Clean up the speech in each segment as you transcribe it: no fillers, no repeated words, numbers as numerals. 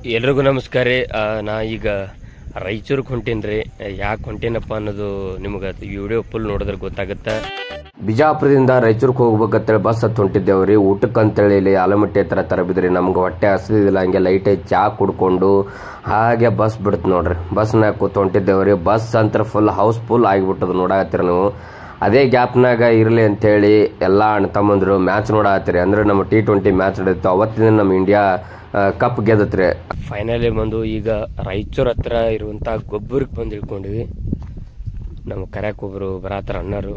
ಎಲ್ರಿಗೂ ನಮಸ್ಕಾರ ರೀ. ನಾ ಈಗ ರಾಯಚೂರಿಗೆ ಹೊಂಟೇನ್ರಿ. ಯಾಕೆ ಹೊಂಟೇನಪ್ಪ ಅನ್ನೋದು ನಿಮ್ಗೆ ವಿಡಿಯೋ ಫುಲ್ ನೋಡಿದ್ರೆ ಗೊತ್ತಾಗುತ್ತೆ. ಬಿಜಾಪುರದಿಂದ ರಾಯಚೂರಿಗೆ ಹೋಗ್ಬೇಕಂತೇಳಿ ಬಸ್ ಹತ್ತು ಹೊಂಟಿದ್ದೇವ್ರಿ. ಊಟಕ್ಕೆ ಅಂತೇಳಿ ಇಲ್ಲಿ ಆಲಮಟ್ಟಿ ಹತ್ರ ತರಬಿದ್ರಿ. ನಮ್ಗೆ ಹೊಟ್ಟೆ ಹಸಿದಿಲ್ಲ, ಹಂಗೆ ಲೈಟಾಗಿ ಚಾ ಕುಡ್ಕೊಂಡು ಹಾಗೆ ಬಸ್ ಬಿಡ್ತು ನೋಡ್ರಿ. ಬಸ್ನಾಗ ಕೂತ್ ಹೊಂಟಿದ್ದೇವ್ರಿ. ಬಸ್ ಅಂತ ಫುಲ್ ಹೌಸ್ಫುಲ್ ಆಗಿಬಿಟ್ಟದು. ನೋಡಾಕತ್ತೀರಿ ನೀವು. ಅದೇ ಗ್ಯಾಪ್ನಾಗ ಇರಲಿ ಅಂತೇಳಿ ಎಲ್ಲ ಅಣ್ಣ ತಮ್ಮಂದ್ರು ಮ್ಯಾಚ್ ನೋಡಾಕತ್ತೀರಿ. ಅಂದ್ರೆ ನಮ್ಮ T20 ಮ್ಯಾಚ್ ನಡೆದಿತ್ತು. ಅವತ್ತಿನ ನಮ್ಮ ಇಂಡಿಯಾ ಕಪ್ ಗೆದ್ದತ್ರಿ. ಫೈನಲಿ ಬಂದು ಈಗ ರಾಯಚೂರ್ ಹತ್ರ ಇರುವಂತ ಗೊಬ್ಬರಕ್ಕೆ ಬಂದು ಇಳ್ಕೊಂಡಿವಿ. ನಮ್ಮ ಕರ್ಯಾಕ್ ಒಬ್ರು ಬರತ್ತಾರ ಅಣ್ಣರು.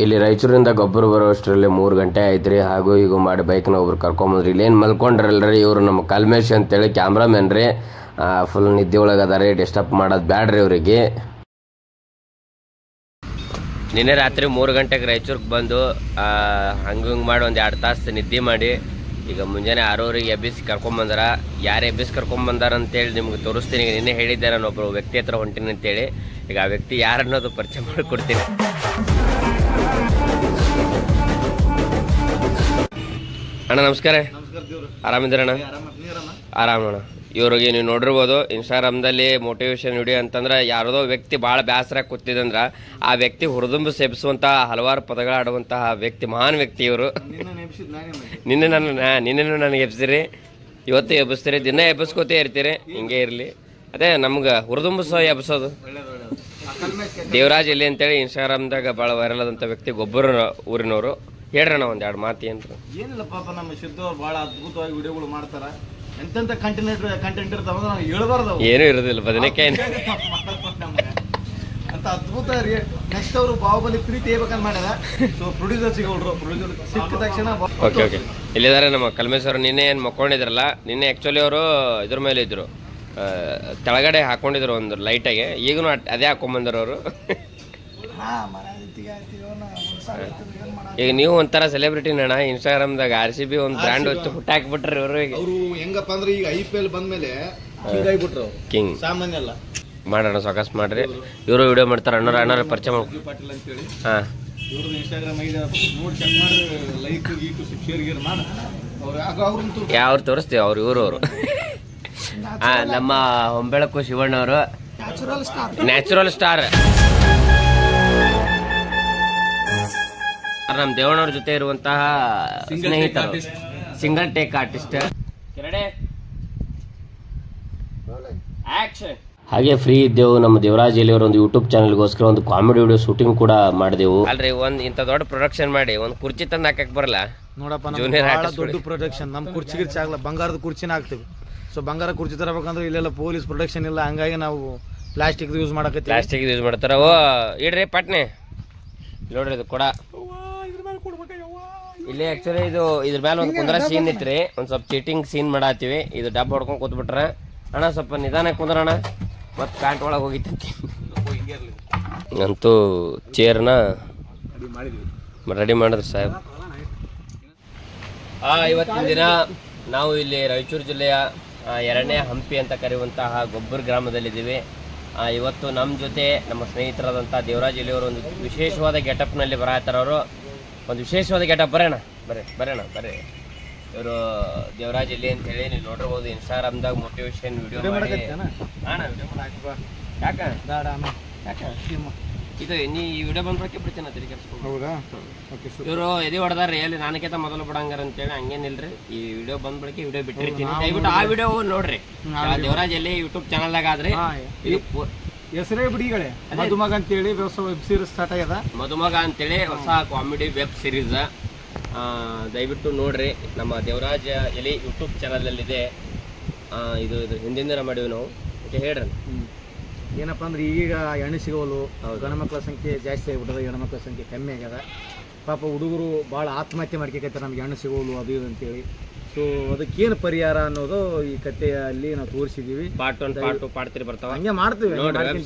ಇಲ್ಲಿ ರಾಯಚೂರಿಂದ ಗೊಬ್ಬರ ಬರೋ ಅಷ್ಟರಲ್ಲಿ 3 ಗಂಟೆ ಆಯ್ತ್ರಿ. ಹಾಗೂ ಈಗ ಮಾಡಿ ಬೈಕ್ನ ಒಬ್ರು ಕರ್ಕೊಂಬಂದ್ರಿ. ಇಲ್ಲೇನು ಮಲ್ಕೊಂಡ್ರಲ್ರಿ ಇವ್ರು ನಮ್ಮ ಕಲ್ಮೇಶ್ ಅಂತೇಳಿ ಕ್ಯಾಮ್ರಾಮನ್ ರೀ. ಫುಲ್ ನಿದ್ದೆ ಒಳಗದಾರೆ. ಡಿಸ್ಟರ್ಬ್ ಮಾಡೋದು ಬ್ಯಾಡ್ರಿ ಇವ್ರಿಗೆ. ನಿನ್ನೆ ರಾತ್ರಿ 3 ಗಂಟೆಗೆ ರಾಯಚೂರ್ಗೆ ಬಂದು ಹಂಗೆ ಮಾಡಿ ಒಂದು 2 ತಾಸು ನಿದ್ದೆ ಮಾಡಿ ಈಗ ಮುಂಜಾನೆ 6:00ಗೆ ಎಬ್ಬಿಸಿ ಕರ್ಕೊಂಬಂದಾರ. ಯಾರು ಎಬ್ಬಿಸಿ ಕರ್ಕೊಂಬಂದಾರ ಅಂತೇಳಿ ನಿಮ್ಗೆ ತೋರಿಸ್ತೀನಿ. ಈಗ ನಿನ್ನೆ ಹೇಳಿದ್ದೆ ನಾನು ಒಬ್ಬರು ವ್ಯಕ್ತಿ ಹತ್ರ ಹೊಂಟೀನಿ ಅಂತೇಳಿ. ಈಗ ಆ ವ್ಯಕ್ತಿ ಯಾರು ಅನ್ನೋದು ಪರಿಚಯ ಮಾಡಿಕೊಡ್ತೀನಿ. ಅಣ್ಣ ನಮಸ್ಕಾರ. ಆರಾಮಿದ್ದೀರಣ್ಣ? ಆರಾಮಣ್ಣ. ಇವ್ರಿಗೆ ನೀವು ನೋಡಿರ್ಬೋದು ಇನ್ಸ್ಟಾಗ್ರಾಮ್ದಲ್ಲಿ ಮೋಟಿವೇಶನ್ ವಿಡಿಯೋ ಅಂತಂದ್ರೆ ಯಾರದೋ ವ್ಯಕ್ತಿ ಭಾಳ ಬೇಸರ ಕೂತಿದಂದ್ರ ಆ ವ್ಯಕ್ತಿ ಹುರಿದುಂಬು ಸೇಬಿಸುವಂತಹ ಹಲವಾರು ಪದಗಳಾಡುವಂತಹ ವ್ಯಕ್ತಿ, ಮಹಾನ್ ವ್ಯಕ್ತಿ ಇವರು. ನಿನ್ನೆ ನನಗೆ ಎಬ್ಸಿರಿ, ಇವತ್ತು ಎಬ್ಬಿಸ್ತೀರಿ, ದಿನ ಎಬ್ಬಿಸ್ಕೋತೇ ಇರ್ತೀರಿ. ಹಿಂಗೆ ಇರಲಿ. ಅದೇ ನಮ್ಗೆ ಹುರಿದುಂಬಿಸೋ ಎಬ್ಸೋದು. ದೇವರಾಜ್ ಇಲ್ಲಿ ಅಂತೇಳಿ ಇನ್ಸ್ಟಾಗ್ರಾಮ್ದಾಗ ಭಾಳ ವೈರಲ್ ಆದಂಥ ವ್ಯಕ್ತಿ, ಗೊಬ್ಬರ ಊರಿನವರು. ಹೇಳ್ರಣ್ಣ ಒಂದು 2 ಮಾತು ಏನ್ರಿ? ಏನಿಲ್ಲ ಪಾಪ, ನಮ್ಮ ಸಿದ್ದವ್ರು ಭಾಳ ಅದ್ಭುತವಾಗಿ ವಿಡಿಯೋಗಳು ಮಾಡ್ತಾರ. ಎಂತೆಂತ ಕಂಟೆಂಟ್ ಇರ್ತಾವ ನಾವು ಹೇಳ್ಬಾರ್ದು. ಏನೂ ಇರೋದಿಲ್ಲ, ಬದನೆಕಾಯಿ ಅಂತ ಅದ್ಭುತ. ನೆಕ್ಸ್ಟ್ ಅವರು ಬಾಹುಬಲಿ 3 ತೆಗಿಬೇಕಂತ ಮಾಡ್ಯಾರ. So producer ಸಿಗೋಲ್ರು. ಪ್ರೊಡ್ಯೂಸರ್ ಸಿಕ್ಕ ತಕ್ಷಣ ಓಕೆ ಇಲ್ಲಿದ್ದಾರೆ ನಮ್ಮ ಕಲ್ಮೇಶ್ ಅವರು. ನಿನ್ನೆ ಏನು ಮಕ್ಕೊಂಡಿದ್ರಲ್ಲ, ನಿನ್ನೆ ಆ್ಯಕ್ಚುಲಿ ಅವರು ಇದ್ರ ಮೇಲೆ ಇದ್ರು, ಕೆಳಗಡೆ ಹಾಕೊಂಡಿದ್ರು ಒಂದು ಲೈಟಾಗೆ. ಈಗೂ ಅದೇ ಹಾಕೊಂಬಂದ್ರು ಅವರು. ಈಗ ನೀವು ಒಂಥರ ಸೆಲೆಬ್ರಿಟಿ ಅಣ್ಣ ಇನ್ಸ್ಟಾಗ್ರಾಮ್ದಾಗ. RCB ಒಂದು ಬ್ರ್ಯಾಂಡ್ ಹೊತ್ತು ಹುಟ್ಟಾಕ್ಬಿಟ್ರಿ ಇವ್ರಿಗೆ. ಅವರು ಹೆಂಗಪ್ಪ ಅಂದ್ರೆ ಈಗ IPL ಬಂದ್ಮೇಲೆ ಕಿಂಗ್ ಸಾಮಾನ್ಯ ಅಲ್ಲ. ಮಾಡೋಣ ಸಾಕಸ್ ಮಾಡ್ರಿ. ಇವರು ವಿಡಿಯೋ ಮಾಡ್ತಾರೆ. ಅಣ್ಣರ ಪರಿಚಯ ಮಾಡಿ ಪಾಟೀಲ್ ಅಂತೇಳಿ. ಹಾಂ, ಇವ್ರದ್ದು ಇನ್ಸ್ಟಾಗ್ರಾಮ್ ಐಡಿ ನೋಡಿ ಚೆಕ್ ಮಾಡಿ, ಲೈಕ್ ಗೀಟು ಶೇರ್ ಮಾಡಿ. ಅವ್ರು ಯಾವ ತೋರಿಸ್ತೀವಿ ಅವ್ರು ಇವರು. ನಮ್ಮ ಹೊಂಬೆಳಕು ಶಿವಣ್ಣವರು ನ್ಯಾಚುರಲ್ ಸ್ಟಾರ್. ನಮ್ಮ ದೇವಣ್ಣವ್ರ ಜೊತೆ ಇರುವಂತಹ ಸ್ನೇಹಿತರು, ಸಿಂಗಲ್ ಟೇಕ್ ಆರ್ಟಿಸ್ಟ್. ಹಾಗೆ ಫ್ರೀ ಇದ್ದೆವು. ನಮ್ಮ ದೇವರಾಜ್ ಎಲಿಯವರು ಒಂದು ಯೂಟ್ಯೂಬ್ ಚಾನಲ್ಗೋಸ್ಕರ ಒಂದು ಕಾಮಿಡಿ ವಿಡಿಯೋ ಶೂಟಿಂಗ್ ಕೂಡ ಮಾಡಿದೆವು. ಅಲ್ರಿ ಇಂಥ ದೊಡ್ಡ ಪ್ರೊಡಕ್ಷನ್ ಮಾಡಿ ಒಂದು ಕುರ್ಚಿ ತಂದು ಹಾಕಕ್ ಬರಲ್ಲ ನೋಡಪ್ಪ. ದೊಡ್ಡ ಪ್ರೊಡಕ್ಷನ್. ನಮ್ಮ ಕುರ್ಚಿ ಆಗಲ್ಲ, ಬಂಗಾರದ ಕುರ್ಚಿನ ಹಾಕ್ತಿವಿ. ಸೊ ಬಂಗಾರ ಕುರ್ಚಿ ತರಬೇಕಂದ್ರೆ ಇಲ್ಲೆಲ್ಲ ಪೊಲೀಸ್ ಪ್ರೊಟೆಕ್ಷನ್ ಇಲ್ಲ. ಹಂಗಾಗಿ ನಾವು ಪ್ಲಾಸ್ಟಿಕ್ ಯೂಸ್ ಮಾಡಕತ್ತೀವಿ. ಪ್ಲಾಸ್ಟಿಕ್ ಯೂಸ್ ಮಾಡ್ತಾರ. ಓ ಇಡ್ರಿ ಪಟ್ನೆ ನೋಡ್ರಿ, ಇದು ಕೊಡ ಇಲ್ಲಿ. ಆಕ್ಚುಲಿ ಇದ್ರ ಮೇಲೆ ಒಂದು ಕುಂದ್ರ ಸೀನ್ ಇತ್ರಿ. ಒಂದ್ ಸ್ವಲ್ಪ ಚೀಟಿಂಗ್ ಸೀನ್ ಮಾಡಾತೀವಿ. ಇದು ಡಬ್ಬ ಹೊಡ್ಕೊಂಡ್ ಕೂತ್ಬಿಟ್ರ. ಅಣ್ಣ ಸ್ವಲ್ಪ ನಿಧಾನ ಕುಂದ್ರಣ, ಮತ್ ಪ್ಯಾಂಟ್ ಒಳಗೆ ಹೋಗಿತ್ತಂತಿ. ಅಂತೂ ಚೇರ್ನ ರೆಡಿ ಮಾಡಿದ್ರಿ ಸಾಹೇಬ್. ಇವತ್ತಿನ ದಿನ ನಾವು ಇಲ್ಲಿ ರಾಯಚೂರು ಜಿಲ್ಲೆಯ 2ನೇ ಹಂಪಿ ಅಂತ ಕರೆಯುವಂತಹ ಗೊಬ್ಬರ ಗ್ರಾಮದಲ್ಲಿದ್ದೀವಿ. ಇವತ್ತು ನಮ್ಮ ಜೊತೆ ನಮ್ಮ ಸ್ನೇಹಿತರಾದಂಥ ದೇವರಾಜ್ ಎಲಿಯವರು ಒಂದು ವಿಶೇಷವಾದ ಗೆಟಪ್ನಲ್ಲಿ ಬರತ್ತಾರ. ಅವರು ಒಂದು ವಿಶೇಷವಾದ ಗೆಟಪ್. ಬರೋಣ ಬರ್ರಿ. ಇವರು ದೇವರಾಜ್ ಎಲಿ ಅಂತ ಹೇಳಿ ನೀವು ನೋಡಿರ್ಬೋದು ಇನ್ಸ್ಟಾಗ್ರಾಮ್ದಾಗ ಮೋಟಿವೇಶನ್ ವಿಡಿಯೋ ಮಾಡಿ. ಇದು ನೀ ಈ ವಿಡಿಯೋ ಬಂದ್ರಕ್ಕೆ ಬಿಡ್ತೇನೆ ಇವರು ಎದೆ ಹೊಡೆದಾರ್ರಿ. ಎಲ್ಲಿ ನಾನಕ್ಕಿಂತ ಮೊದಲು ಬಿಡಂಗಾರ ಅಂತೇಳಿ. ಹಂಗೇನಿಲ್ರಿ, ಈ ವಿಡಿಯೋ ಬಂದ್ ಬಳಕೆ ವಿಡಿಯೋ ಬಿಟ್ಟಿರ್ತೀನಿ. ದಯವಿಟ್ಟು ಆ ವಿಡಿಯೋ ನೋಡ್ರಿ. ದೇವರಾಜ್ ಎಲ್ಲಿ ಯೂಟ್ಯೂಬ್ ಚಾನಲ್ದಾಗ ಆದ್ರೆ ಹೆಸರೇ ಬಿಡಿಗಳೇ ಮಧುಮಗ ಅಂತೇಳಿ ಹೊಸ ವೆಬ್ ಸೀರೀಸ್ ಸ್ಟಾರ್ಟ್ ಆಗ್ಯದ. ಮಧುಮಗ ಅಂತೇಳಿ ಹೊಸ ಕಾಮಿಡಿ ವೆಬ್ ಸೀರೀಸ್. ದಯವಿಟ್ಟು ನೋಡ್ರಿ. ನಮ್ಮ ದೇವರಾಜ್ ಎಲಿ ಯೂಟ್ಯೂಬ್ ಚಾನಲಲ್ಲಿದೆ. ಇದು ಹಿಂದಿನ ದಿನ ಮಾಡಿವಿ ನಾವು. ಓಕೆ ಹೇಳ್ರಿ. ಏನಪ್ಪ ಅಂದ್ರೆ ಈಗ ಹೆಣ್ಣು ಸಿಗೋಲು, ಗಣಮಕ್ಳ ಸಂಖ್ಯೆ ಜಾಸ್ತಿ ಆಗಿಬಿಟ್ಟದ, ಹೆಣ್ಮಕ್ಳ ಸಂಖ್ಯೆ ಕಮ್ಮಿ ಆಗ್ಯದ. ಪಾಪ ಹುಡುಗರು ಭಾಳ ಆತ್ಮಹತ್ಯೆ ಮಾಡ್ಕೈತಾರೆ ನಮ್ಗೆ ಹೆಣ್ಣು ಸಿಗೋಲು ಅದು ಇದು ಅಂತೇಳಿ. ಸೊ ಅದಕ್ಕೇನು ಪರಿಹಾರ ಅನ್ನೋದು ಈ ಕಥೆಯಲ್ಲಿ ನಾವು ತೋರಿಸಿದೀವಿ. ಪಾರ್ಟ್ 1 ಪಾರ್ಟ್ 2 ಪಾರ್ಟ್ 3 ಬರ್ತಾವ. ಹಂಗೆ ಮಾಡ್ತೀವಿ.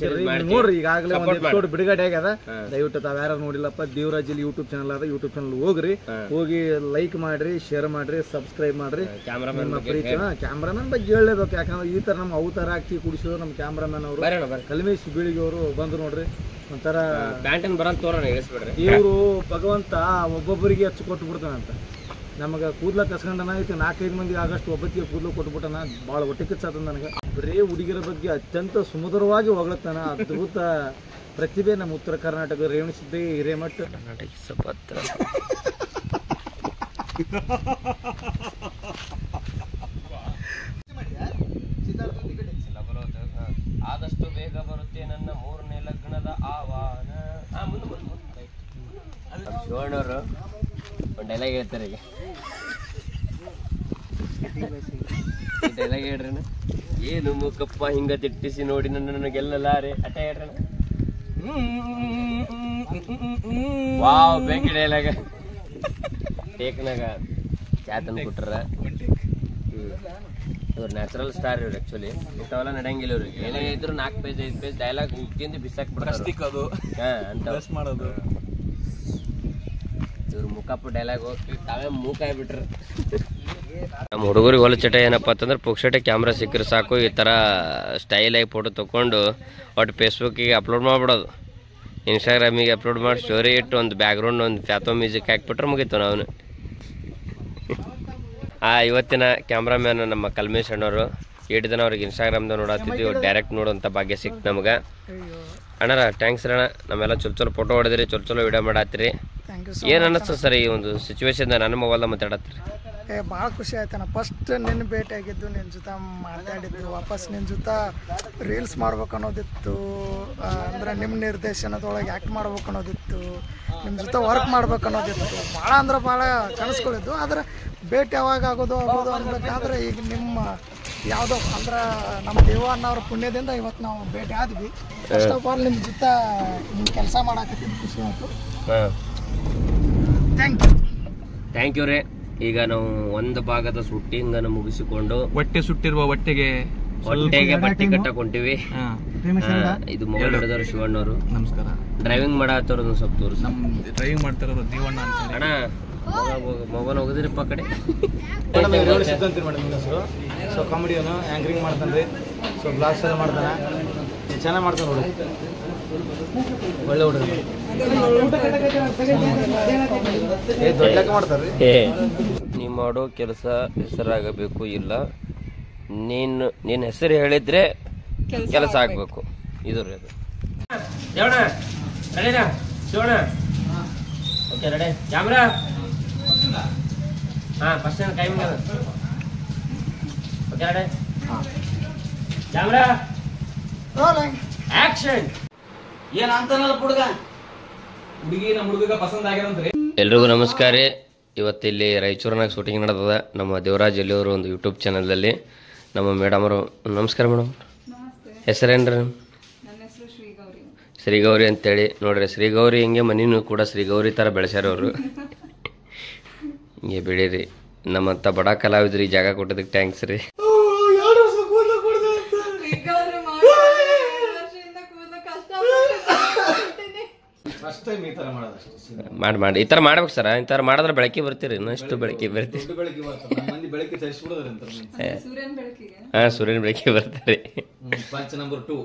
ನೋಡ್ರಿ, ಈಗಾಗಲೇ ಒಂದು ಎಪಿಸೋಡ್ ಬಿಡುಗಡೆ ಆಗ್ಯದ. ದಯವಿಟ್ಟು ತಾವ್ ಯಾರು ನೋಡಿಲ್ಲಪ್ಪ, ದೇವರಾಜ್ ಎಲಿ ಯೂಟ್ಯೂಬ್ ಚಾನಲ್ ಅದ. ಯೂಟ್ಯೂಬ್ ಚಾನಲ್ ಹೋಗಿ ಲೈಕ್ ಮಾಡ್ರಿ, ಶೇರ್ ಮಾಡ್ರಿ, ಸಬ್ಸ್ಕ್ರೈಬ್ ಮಾಡ್ರಿ. ಕ್ಯಾಮ್ರಾಮನ್ ಬಗ್ಗೆ ಹೇಳಲೇಬೇಕು. ಯಾಕಂದ್ರೆ ಈ ತರ ನಮ್ಮ ಅವತಾರ ಹಾಕಿ ಕುಡಿಸಿದ್ರು ನಮ್ಮ ಕ್ಯಾಮ್ರಾಮನ್ ಅವರು ಕಲ್ಮೇಶ್ ಬೀಳಿಗೆ ಅವರು ಬಂದು ನೋಡ್ರಿ. ಒಂಥರ ಬ್ಯಾಂಟನ್ ಬರಂತ ತೋರೋಣ, ಇವರು ಭಗವಂತ ಒಬ್ಬೊಬ್ಬರಿಗೆ ಹಚ್ಚಿ ಕೊಟ್ಟು ಬಿಡ್ತಾನಂತ. ನಮಗೆ ಕೂದಲ ಕಸ್ಕೊಂಡನ ಐತಿ 4-5 ಮಂದಿ ಆಗಷ್ಟು ಒಬ್ಬತ್ತಿಗೆ ಕೂದಲು ಕೊಟ್ಬಿಟ್ಟನ. ಭಾಳ ಹೊಟ್ಟೆ ಕಿಚ್ಚಾತದ ನನಗೆ. ಬರೀ ಹುಡುಗಿರ ಬಗ್ಗೆ ಅತ್ಯಂತ ಸುಮಧುರವಾಗಿ ಹೊಗಳತ್ತಾನ. ಅದ್ಭುತ ಪ್ರತಿಭೆ ನಮ್ಮ ಉತ್ತರ ಕರ್ನಾಟಕ ರೇವಣಸಿದ್ದೆ ಹಿರೇಮಠ ಕರ್ನಾಟಕ ಸಪತ್ರ ಆದಷ್ಟು ಬೇಗ ಬರುತ್ತೆ ನನ್ನ 3ನೇ ಲಗ್ನದ ಆಹ್ವಾನ. ಶಿವಣ್ಣವರು ಒಂದು ಡೈಲಾಗ್ ಹೇಳ್ತಾರೆ. ಈಗ ಡೈಲಾಗ್ ಹೇಳ್ರಣ್ಣ. ಏನು ಮುಖಪ್ಪ ಹಿಂಗ ತಿಟ್ಟಿಸಿ ನೋಡಿ ನನ್ನ ಗೆಲ್ಲಲಾರೆ ಅಟ ಹೇಳ್ರಣ್ಣ. ವಾವ್ ಬೇಕಿ ಡೈಲಾಗ ಟೇಕ್ನಾಗ ಚಾತನ್ ಕೊಟ್ರ. ಇವ್ರು ನ್ಯಾಚುರಲ್ ಸ್ಟಾರ್ ಇವ್ರು. ಆಕ್ಚುಲಿ ಇಂಥವೆಲ್ಲ ನಡೆಯಂಗಿಲ್ಲ ಇವ್ರಿಗೆ. ಏನೇ ಇದ್ರು 4 ಪೇಜ್ 5 ಪೇಜ್ ಡೈಲಾಗ್ ತಿಂದು ಬಿಸಾಕ್ ಬಿಡೋದು ಅಂತ ಮಾಡೋದು. ಇವ್ರು ಮುಖಪ್ಪ ಡೈಲಾಗ್ ಹೋಗಿ ತಾವೇ ಮೂಕ ಆಗ್ಬಿಟ್ರು. ನಮ್ಮ ಹುಡುಗರಿಗೆ ಹೊಲ ಚಟ ಏನಪ್ಪ ಅಂತಂದ್ರೆ ಪುಕ್ಷಟೆ ಕ್ಯಾಮ್ರಾ ಸಿಕ್ಕರೆ ಸಾಕು, ಈ ಥರ ಸ್ಟೈಲಾಗಿ ಫೋಟೋ ತೊಗೊಂಡು ಒಟ್ಟು ಫೇಸ್ಬುಕ್ಕಿಗೆ ಅಪ್ಲೋಡ್ ಮಾಡಿಬಿಡೋದು, ಇನ್ಸ್ಟಾಗ್ರಾಮಿಗೆ ಅಪ್ಲೋಡ್ ಮಾಡಿ ಸ್ಟೋರಿ ಇಟ್ಟು ಒಂದು ಬ್ಯಾಕ್ಗ್ರೌಂಡ್ ಒಂದು ಫ್ಯಾತೋ ಮ್ಯೂಸಿಕ್ ಹಾಕ್ಬಿಟ್ರೆ ಮುಗೀತು ನಾವು. ಇವತ್ತಿನ ಕ್ಯಾಮ್ರಾಮ್ಯಾನ್ ನಮ್ಮ ಕಲ್ಮೇಶ್ ಅಣ್ಣವರು. 8 ದಿನ ಅವ್ರಿಗೆ ಇನ್ಸ್ಟಾಗ್ರಾಮ್ದಾಗ ನೋಡತ್ತಿದ್ವಿ, ಡೈರೆಕ್ಟ್ ನೋಡುವಂಥ ಭಾಗ್ಯ ಸಿಕ್ತು ನಮ್ಗೆ. ಅಣ್ಣರ ಥ್ಯಾಂಕ್ಸ್ ಅಣ್ಣ. ನಮ್ಮೆಲ್ಲ ಚಲೋ ಫೋಟೋ ಹೊಡೆದ್ರಿ, ಚಲೋ ವಿಡಿಯೋ ಮಾಡತ್ತೀರಿ. ಏನು ಅನ್ನಿಸ್ತದೆ ಸರ್ ಈ ಒಂದು ಸಿಚುವೇಶನ್ ನನ್ನ ಮೊಬೈಲ್ದಾಗ ಮಾತಾಡತ್ತೀರಿ? ಭಾಳ ಖುಷಿ ಆಯ್ತಣ್ಣ. ಫಸ್ಟ್ ನಿನ್ನ ಭೇಟಿ ಆಗಿದ್ದು, ನಿನ್ನ ಜೊತೆ ಮಾತಾಡಿದ್ದು, ವಾಪಸ್ ನಿನ್ನ ಜೊತೆ ರೀಲ್ಸ್ ಮಾಡ್ಬೇಕು ಅನ್ನೋದಿತ್ತು. ಅಂದರೆ ನಿಮ್ಮ ನಿರ್ದೇಶನದೊಳಗೆ ಆ್ಯಕ್ಟ್ ಮಾಡ್ಬೇಕು ಅನ್ನೋದಿತ್ತು, ನಿಮ್ಮ ಜೊತೆ ವರ್ಕ್ ಮಾಡ್ಬೇಕು ಅನ್ನೋದಿತ್ತು. ಭಾಳ ಅಂದ್ರೆ ಭಾಳ ಕನಸುಗಳಿದ್ದು. ಆದರೆ ಭೇಟಿ ಯಾವಾಗ ಆಗೋದು ಅನ್ಬೇಕಾದ್ರೆ ಈಗ ನಿಮ್ಮ ಯಾವುದೋ ಅಂದ್ರೆ ನಮ್ಮ ದೇವಣ್ಣವ್ರ ಪುಣ್ಯದಿಂದ ಇವತ್ತು ನಾವು ಭೇಟಿ ಆದ್ವಿ. ಫಸ್ಟ್ ಆಫ್ ಆಲ್ ನಿಮ್ಮ ಜೊತೆ ನಿಮ್ಮ ಕೆಲಸ ಮಾಡಾಕತ್ತಿದ್ದು ಖುಷಿ ಆಯಿತು. ಥ್ಯಾಂಕ್ ಯು ರೀ. ಈಗ ನಾವು ಒಂದು ಭಾಗದ ಶೂಟಿಂಗನ್ನು ಮುಗಿಸಿಕೊಂಡು ಹೊಟ್ಟೆ ಸುಟ್ಟಿರುವ ಹೊಟ್ಟೆಗೆ ಬಟ್ಟೆ ಕಟ್ಟಕೊಂತೀವಿ. ಇದು ಮೊಬೈಲ್ ಹಿಡಿದವರು ಶಿವಣ್ಣವರು. ನಮಸ್ಕಾರ. ಡ್ರೈವಿಂಗ್ ಮಾಡತ್ತವ್ರು ಸ್ವಲ್ಪ ತೋರಿಸಿ. ಡ್ರೈವಿಂಗ್ ಮಾಡ್ತಾರ ದೇವಣ್ಣ ಅಂತ ಅಣ್ಣ. ಮೊಬೈಲ್ ಹೋಗಿದ್ರಿಪ್ಪ ಕಡೆ. ಸೊ ಕಾಮಿಡಿಯನು ಆ್ಯಂಕರಿಂಗ್ ಮಾಡ್ತಾನೆ ರೀ. ಸೊ ಬ್ಲಾಗ್ಸ್ ಎಲ್ಲ ಮಾಡ್ತಾನೆ, ಚೆನ್ನಾಗಿ ಮಾಡ್ತಾನೆ ನೋಡಿ. ಒಳ್ಳೆ ಹುಡುಗ ದೊಡ್ಡ ಮಾಡ್ತಾರೆ. ನೀವು ಮಾಡೋ ಕೆಲಸ ಹೆಸರಾಗಬೇಕು, ಇಲ್ಲ ನಿನ್ನ ಹೆಸರು ಹೇಳಿದ್ರೆ ಕೆಲಸ ಆಗ್ಬೇಕು. ಇದು ರೀ ಅದು. Okay ready camera. First timing ಅದು. Okay ready camera action. ಏನಂತಾನಲ್ಲ ಹುಡುಗ ಹುಡುಗಿ ನಮ್ಮ ಹುಡುಗ ಪಸಂದ್ ಆಗ್ಯದಂತ್ರಿ. ಎಲ್ರಿಗೂ ನಮಸ್ಕಾರ. ಇವತ್ತಿಲ್ಲಿ ರಾಯಚೂರಿನಾಗ ಶೂಟಿಂಗ್ ನಡೆದದ ನಮ್ಮ ದೇವರಾಜ್ ಎಲ್ಲಿಯವರು ಒಂದು ಯೂಟ್ಯೂಬ್ ಚಾನಲ್ದಲ್ಲಿ. ನಮ್ಮ ಮೇಡಮ್ ಅವರು. ನಮಸ್ಕಾರ ಮೇಡಮ್. ಹೆಸರೇನ್ರಿ? ಶ್ರೀಗೌರಿ ಅಂತೇಳಿ. ನೋಡ್ರಿ ಶ್ರೀಗೌರಿ ಹಿಂಗೆ ಮನಿನೂ ಕೂಡ ಶ್ರೀಗೌರಿ ಥರ ಬೆಳೆಸ್ಯಾರವರು. ಹಿಂಗೆ ಬೆಳೀರಿ. ನಮ್ಮಂಥ ಬಡ ಕಲಾವಿದ್ರಿಗೆ ಜಾಗ ಕೊಟ್ಟದಕ್ಕೆ ಥ್ಯಾಂಕ್ಸ್ ರೀ. ಮಾಡಿ ಈ ಥರ ಮಾಡ್ಬೇಕು ಸರ್. ಈ ಥರ ಮಾಡಿದ್ರೆ ಬೆಳಕಿಗೆ ಬರ್ತೀರಿ, ಇನ್ನಷ್ಟು ಬೆಳಕಿಗೆ ಬರ್ತೀರಿ. ಹಾಂ, ಸೂರ್ಯನ ಬೆಳಕಿಗೆ ಬರ್ತಾರೆ. Punch number 2.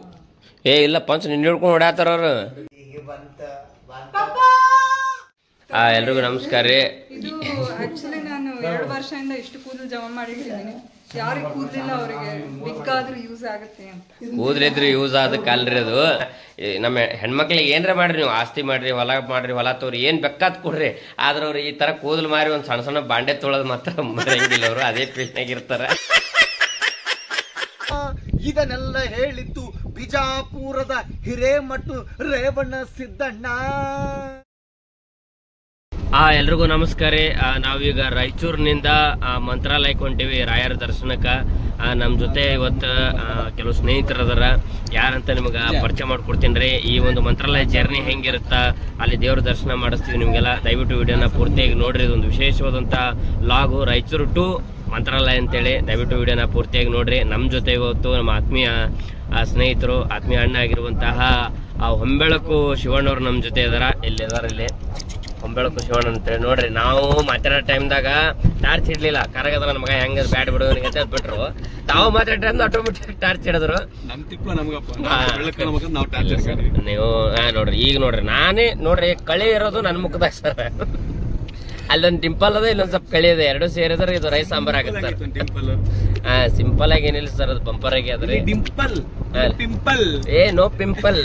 ಇಲ್ಲ ಪಂಚ್ ನಿನ್ನ ಹಿಡ್ಕೊಂಡು ಹೊಡ್ಯಾತಾರ ಅವರು. ಎಲ್ರಿಗೂ ನಮಸ್ಕಾರ ರೀ. ಆಕ್ಚುಲಿ ನಾನು 2 ವರ್ಷದಿಂದ ಇಷ್ಟು ಕೂದಲು ಜಮಾ ಮಾಡಿಟ್ಟಿದ್ದೀನಿ. ಯಾರಿಗೆ ಕೂದಲಿಲ್ಲ ಅವರಿಗೆ ಬಿಕ್ಕಾದ್ರೂ ಯೂಸ್ ಆಗುತ್ತೆ ಅಂತ. ಕೂದಲಿದ್ರೆ ಯೂಸ್ ಆದಕ್ಕೆ ಅಲ್ರಿ ಅದು. ನಮ್ಮ ಹೆಣ್ಮಕ್ಳಿಗೆ ಏನ್ರ ಮಾಡ್ರಿ, ನೀವು ಆಸ್ತಿ ಮಾಡ್ರಿ, ಹೊಲ ತೋರಿ, ಏನು ಬೇಕಾದ್ ಕೊಡ್ರಿ. ಆದ್ರೆ ಅವ್ರು ಈ ಥರ ಕೂದಲು ಮಾರಿ ಒಂದು ಸಣ್ಣ ಸಣ್ಣ ಬಾಂಡೆ ತೊಳೋದು ಮಾತ್ರ ಮರೆಯಂಗಿಲ್ಲ. ಅವರು ಅದೇ ಫೀಲ್ಡ್ನಾಗ ಇರ್ತಾರೆ. ಇದನ್ನೆಲ್ಲ ಹೇಳಿದ್ದು ಬಿಜಾಪುರದ ಹಿರೇಮಠ ರೇವಣ್ಣ ಸಿದ್ದಣ್ಣ. ಎಲ್ರಿಗೂ ನಮಸ್ಕಾರ. ನಾವೀಗ ರಾಯಚೂರಿನಿಂದ ಮಂತ್ರಾಲಯಕ್ಕೆ ಹೊಂಟೀವಿ ರಾಯರ ದರ್ಶನಕ್ಕೆ. ನಮ್ಮ ಜೊತೆ ಇವತ್ತು ಕೆಲವು ಸ್ನೇಹಿತರು ಅದಾರ. ಯಾರಂತ ನಿಮ್ಗೆ ಪರಿಚಯ ಮಾಡ್ಕೊಡ್ತೀನಿ ರೀ. ಈ ಒಂದು ಮಂತ್ರಾಲಯ ಜರ್ನಿ ಹೆಂಗಿರುತ್ತಾ, ಅಲ್ಲಿ ದೇವ್ರ ದರ್ಶನ ಮಾಡಿಸ್ತೀವಿ ನಿಮಗೆಲ್ಲ. ದಯವಿಟ್ಟು ವಿಡಿಯೋನ ಪೂರ್ತಿಯಾಗಿ ನೋಡ್ರಿ. ಇದೊಂದು ವಿಶೇಷವಾದಂಥ ಲಾಗು, ರಾಯಚೂರು ಟು ಮಂತ್ರಾಲಯ ಅಂತೇಳಿ. ದಯವಿಟ್ಟು ವಿಡಿಯೋನ ಪೂರ್ತಿಯಾಗಿ ನೋಡ್ರಿ. ನಮ್ಮ ಜೊತೆ ಇವತ್ತು ನಮ್ಮ ಆತ್ಮೀಯ ಸ್ನೇಹಿತರು, ಆತ್ಮೀಯ ಅಣ್ಣ ಆಗಿರುವಂತಹ ಹೊಂಬೆಳಕು ಶಿವಣ್ಣವ್ರು ನಮ್ಮ ಜೊತೆ ಇದಾರ. ಇಲ್ಲಿದಾರ, ಇಲ್ಲಿ ಹೊಂಬೆಳಕು ಶಿವಣ್ಣ ಅಂತೇಳಿ. ನೋಡ್ರಿ, ನಾವು ಮಾತಾಡೋ ಟೈಮ್ದಾಗ ಟಾರ್ಚ್ ಇಡ್ಲಿಲ್ಲ. ಕರಗದ ನನ್ನ ಮಗ ಹೆಂಗ ಬ್ಯಾಡ್ ಬಿಡು ಅಂತ ಬಿಟ್ರು. ತಾವು ಮಾತಾಡೋ ಟೈಮ್ ಆಟೋಮೆಟಿಕ್ ಟಾರ್ಚ್ ಹಿಡಿದ್ರು. ನೀವು ನೋಡ್ರಿ, ಈಗ ನೋಡ್ರಿ ನಾನೇ ನೋಡ್ರಿ ಕಳೆ ಇರೋದು ನನ್ನ ಮುಖದಾಗ ಸರ್. ಅಲ್ಲೊಂದ್ ಡಿಂಪಲ್ ಅದ ಇಲ್ಲೊಂದ್ ಸ್ವಲ್ಪ ಕಳಿ ಇದೆ, ಎರಡು ಸೇರಿದ್ರೆ ಇದು ರೈಸ್ ಸಾಂಬಾರ್ ಆಗುತ್ತೆ ಹಾ. ಸಿಂಪಲ್ ಆಗಿ ಏನಿಲ್ಲ ಸರ್, ಅದು ಬಂಪರ್ ಆಗಿ ಅದ್ರಿ dimple pimple. No pimple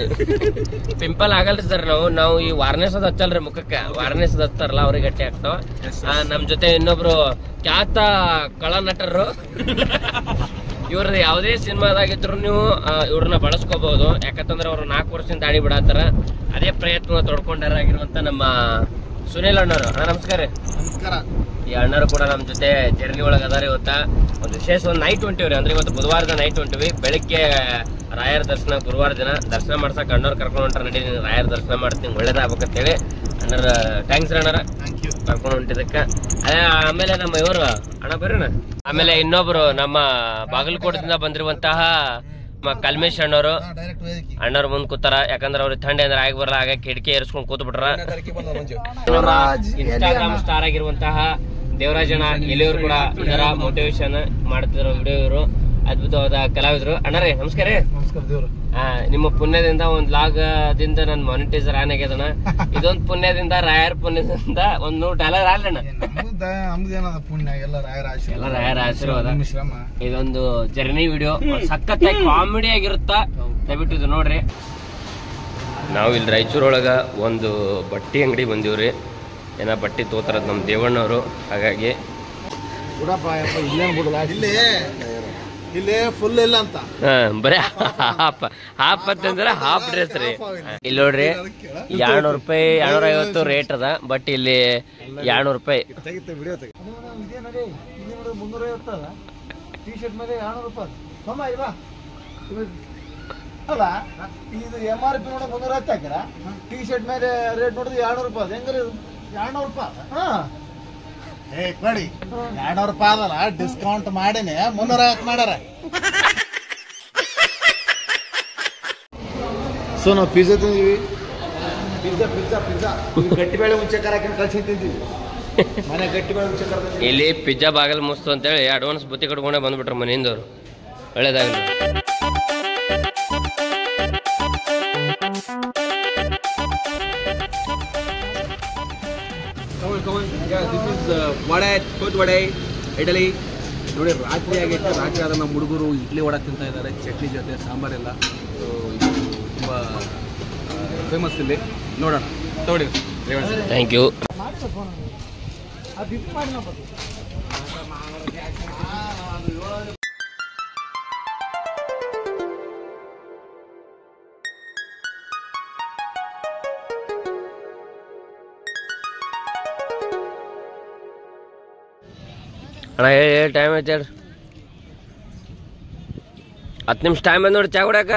pimple ಆಗಲ್ರಿ ಸರ್. ನಾವು ಈ ವಾರ್ನೆಸ್ ಅದ್ ಹಚ್ಚಲ್ರಿ ಮುಖಕ್ಕೆ, ವಾರ್ನೆಸ್ ಅದ್ ಹಚ್ತಾರಲ್ಲ ಅವ್ರಿಗೆ ಗಟ್ಟಿ ಆಗ್ತಾವ. ನಮ್ ಜೊತೆ ಇನ್ನೊಬ್ರು ಖ್ಯಾತ ಕಳ ನಟರು ಇವ್ರದ್ದು ಯಾವುದೇ ಸಿನಿಮಾದಾಗಿದ್ರು ನೀವು ಇವ್ರನ್ನ ಬಳಸ್ಕೋಬಹುದು. ಯಾಕಂತಂದ್ರೆ ಅವ್ರು 4 ವರ್ಷದಿಂದ ದಾಡಿ ಬಿಡತ್ತಾರ. ಅದೇ ಪ್ರಯತ್ನ ತೊಡ್ಕೊಂಡಾರಾಗಿರುವಂತ ನಮ್ಮ ಸುನೀಲ್ ಅಣ್ಣರು. ನಮಸ್ಕಾರ. ನಮಸ್ಕಾರ. ಈ ಅಣ್ಣರು ಕೂಡ ನಮ್ ಜೊತೆ ಜರ್ನಿ ಒಳಗ ಅದಾರ. ಇವತ್ತ ಒಂದು ವಿಶೇಷ ಒಂದು ನೈಟ್ ಹೊಂಟಿವ್ರಿ. ಅಂದ್ರೆ ಇವತ್ತು ಬುಧವಾರದ ನೈಟ್ ಹೊಂಟಿವಿ. ಬೆಳಿಗ್ಗೆ ರಾಯರ ದರ್ಶನ, ಗುರುವಾರ ದಿನ ದರ್ಶನ ಮಾಡ್ಸಕ್ ಅಣ್ಣವ್ರು ಕರ್ಕೊಂಡು ಹೊಂಟಾರ. ನಡಿ ರಾಯರ ದರ್ಶನ ಮಾಡ್ತೀನಿ, ಒಳ್ಳೇದಾಗ್ಬೇಕಂತೇಳಿ ಅಣ್ಣರ ಥ್ಯಾಂಕ್ಸ್ ಅಣ್ಣರ ಕರ್ಕೊಂಡು ಹೊಂಟಿದಕ್ಕ. ಆಮೇಲೆ ನಮ್ಮ ಇವರು ಅಣ್ಣ ಬರ್ರಿನ. ಆಮೇಲೆ ಇನ್ನೊಬ್ರು ನಮ್ಮ ಬಾಗಲಕೋಟದಿಂದ ಬಂದಿರುವಂತಹ ಕಲ್ಮೇಶ್ ಅಣ್ಣವರು ಅಣ್ಣವ್ರ ಮುಂದ್ ಕೂತಾರ. ಯಾಕಂದ್ರೆ ಅವ್ರಿಗೆ ಥಂಡಿ ಅಂದ್ರೆ ಆಗಿ ಬರಲ್ಲ, ಆಗ ಕಿಟಕಿ ಏರ್ಸ್ಕೊಂಡ್ ಕೂತ್ ಬಿಟ್ರ. ಇನ್ಸ್ಟಾಗ್ರಾಮ್ ಸ್ಟಾರ್ ಆಗಿರುವಂತಹ ದೇವರಾಜಣ್ಣ ಎಲೆಯವರು ಕೂಡ ಇದರ ಮೋಟಿವೇಶನ್ ಮಾಡ್ತಿರೋ ವಿಡಿಯೋ. ಇವರು ಅದ್ಭುತವಾದ ಕಲಾವಿದರು. ಅಣ್ಣರೇ ನಮಸ್ಕಾರ. ನಿಮ್ಮ ಪುಣ್ಯದಿಂದ ಒಂದ್ ಲಾಗದಿಂದ ನನ್ ಮಾನಿಟೈಸರ್ ಆನ್ ಆಗ್ಯದಣ್ಣ. ಇದೊಂದ್ ಪುಣ್ಯದಿಂದ, ರಾಯರ್ ಪುಣ್ಯದಿಂದ ಒಂದ್ $100 ಆಲ್ರಣ್ಣ. ಎಲ್ಲ ರಾಯರ ಆಶೀರ್ವಾದ. ಇದೊಂದು ಜರ್ನಿ ವಿಡಿಯೋ ಸಖತ್ತಾಗಿ ಕಾಮಿಡಿ ಆಗಿರುತ್ತಾ, ದಯವಿಟ್ಟು ಇದು ನೋಡ್ರಿ. ನಾವು ಇಲ್ಲಿ ರಾಯಚೂರೊಳಗ ಒಂದು ಬಟ್ಟೆ ಅಂಗಡಿ ಬಂದಿವ್ರಿ. ಏನ ಬಟ್ಟೆ ತೋತಾರದ್ ನಮ್ ದೇವಣ್ಣವರು. ಹಾಗಾಗಿ ಇಲ್ಲಿ ಫುಲ್ ಇಲ್ಲ ಅಂತ ಬರೀ ಹಾಫ್ ಅಂತಂದ್ರೆ ಹಾಫ್ ಡ್ರೆಸ್ ರೀ. ಇಲ್ಲಿ ನೋಡ್ರಿ $200, $250 ರೇಟ್ ಅದ. ಬಟ್ ಇಲ್ಲಿ $200. ಅಲ್ಲ ಇದು MRP ನೋಡ 310 ಹಾಕಿರ, ಟಿ ಶರ್ಟ್ ಮೇಲೆ ರೇಟ್ ನೋಡಿದ್ರೆ $200. ಹೆಂಗ್ರಿ $200? ಕೊಡಿ $200 ಅದಲ್ಲ, ಡಿಸ್ಕೌಂಟ್ ಮಾಡಿನೇ 350 ಮಾಡ್ಯಾರ. ಸೊ ನಾವು ಪಿಜ್ಜಾ ತಿಂದೀವಿ. ಪಿಜ್ಜಾ ಗಟ್ಟಿಬೇಳೆ ಮುಂಚೆಕಾರ ಹಾಕಿ ಕಳ್ಸಿ ತಿಂತೀವಿ. ಮನೆ ಗಟ್ಟಿಬೇಳೆ ಮುಂಚೆಕಾರ. ಇಲ್ಲಿ ಪಿಜ್ಜಾ ಬಾಗಲ್ ಮುಸ್ತು ಅಂತೇಳಿ ಅಡ್ವಾನ್ಸ್ ಬುತ್ತಿ ಕಟ್ಕೊಂಡೆ ಬಂದ್ಬಿಟ್ರ ಮನೆಯಿಂದವ್ರು. ಒಳ್ಳೇದಾಗಲಿ. ವಡೆ, ಕೋಟ್ ವಡೆ, ಇಡ್ಲಿ ನೋಡಿ. ರಾತ್ರಿ ಆಗೈತೆ. ರಾತ್ರಿ ಆದ ನಮ್ಮ ಹುಡುಗರು ಇಡ್ಲಿ ವಡೆ ತಿಂತಾ ಇದ್ದಾರೆ, ಚಟ್ನಿ ಜೊತೆ ಸಾಂಬಾರೆಲ್ಲ. ಇದು ತುಂಬ ಫೇಮಸ್ ಇಲ್ಲಿ. ನೋಡೋಣ, ತಗೊಳ್ಳಿ. Thank you. ಅಣ್ಣ ಹೇಳಿ ಟೈಮ್ ಐತೆ ಹೇಳ್ರಿ. 10 ನಿಮಿಷ ಟೈಮ್ ಬಂದ್ ನೋಡಿ ಚಾ ಕುಡ್ಯಾಕ.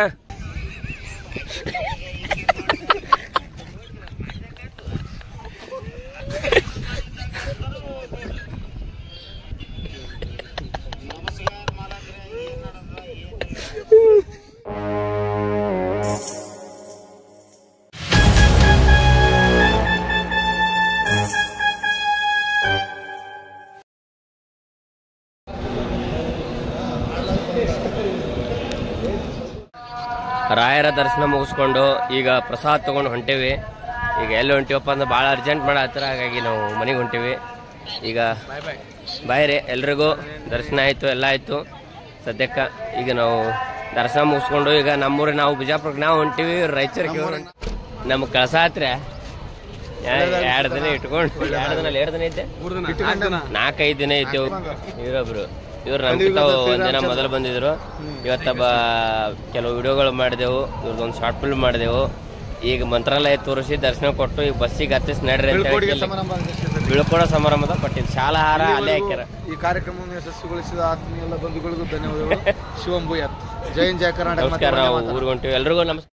ರಾಯರ ದರ್ಶನ ಮುಗಿಸ್ಕೊಂಡು ಈಗ ಪ್ರಸಾದ ತಗೊಂಡು ಹೊಂಟೇವಿ. ಈಗ ಎಲ್ಲಿ ಹೊಂಟಿವಪ್ಪ ಅಂದ್ರೆ ಭಾಳ ಅರ್ಜೆಂಟ್ ಮಾಡತ್ತರ. ಹಾಗಾಗಿ ನಾವು ಮನೆಗೆ ಹೊಂಟೇವಿ. ಈಗ ಬಾಯ್ ರೀ, ಎಲ್ರಿಗೂ ದರ್ಶನ ಆಯಿತು, ಎಲ್ಲ ಆಯಿತು. ಸದ್ಯಕ್ಕೆ ಈಗ ನಾವು ದರ್ಶನ ಮುಗಿಸ್ಕೊಂಡು ಈಗ ನಮ್ಮೂರಿಗೆ ನಾವು ಬಿಜಾಪುರಕ್ಕೆ ನಾವು ಹೊಂಟೀವಿ. ರಾಯಚೂರಿಗೆ ನಮ್ಗೆ ಕಳ್ಸ ಹತ್ರ 2 ದಿನ ಇಟ್ಕೊಂಡು 2 ದಿನ ಐತೆ, 4-5 ದಿನ ಐತೆವು. ಇವ್ರು ನಮ್ಗಿಂತ ಒಂದಿನ ಮೊದಲು ಬಂದಿದ್ರು. ಇವತ್ತ ಕೆಲವು ವಿಡಿಯೋಗಳು ಮಾಡಿದೆವು. ಇವ್ರದ್ದೊಂದು ಶಾರ್ಟ್ ಫಿಲ್ಮ್ ಮಾಡಿದೆವು. ಈಗ ಮಂತ್ರಾಲಯ ತೋರಿಸಿ ದರ್ಶನ ಕೊಟ್ಟು ಈಗ ಬಸ್ಸಿಗೆ ಹತ್ತಿಸಿ ನಡ್ರಿ ಅಂತ ಬೀಳ್ಕೊಡೋ ಸಮಾರಂಭದ. ಬಟ್ ಇದು ಶಾಲಾಹಾರ ಅಲ್ಲೇ ಹಾಕ್ಯಾರ. ಈ ಕಾರ್ಯಕ್ರಮವನ್ನು ಯಶಸ್ವಿಗೊಳಿಸಿದ ಆತ್ಮೀಯ ಎಲ್ಲ ಬಂಧುಗಳಿಗೂ ಧನ್ಯವಾದಗಳು. ಶಿವಂಭೂಯಾತ್. ಜೈ ಹಿಂದ್, ಜೈ ಕರ್ನಾಟಕ. ನಮಸ್ಕಾರ. ನಾವು ಊರಿಗೆ ಹೊಂಟಿವಿ. ಎಲ್ರಿಗೂ ನಮಸ್ಕಾರ.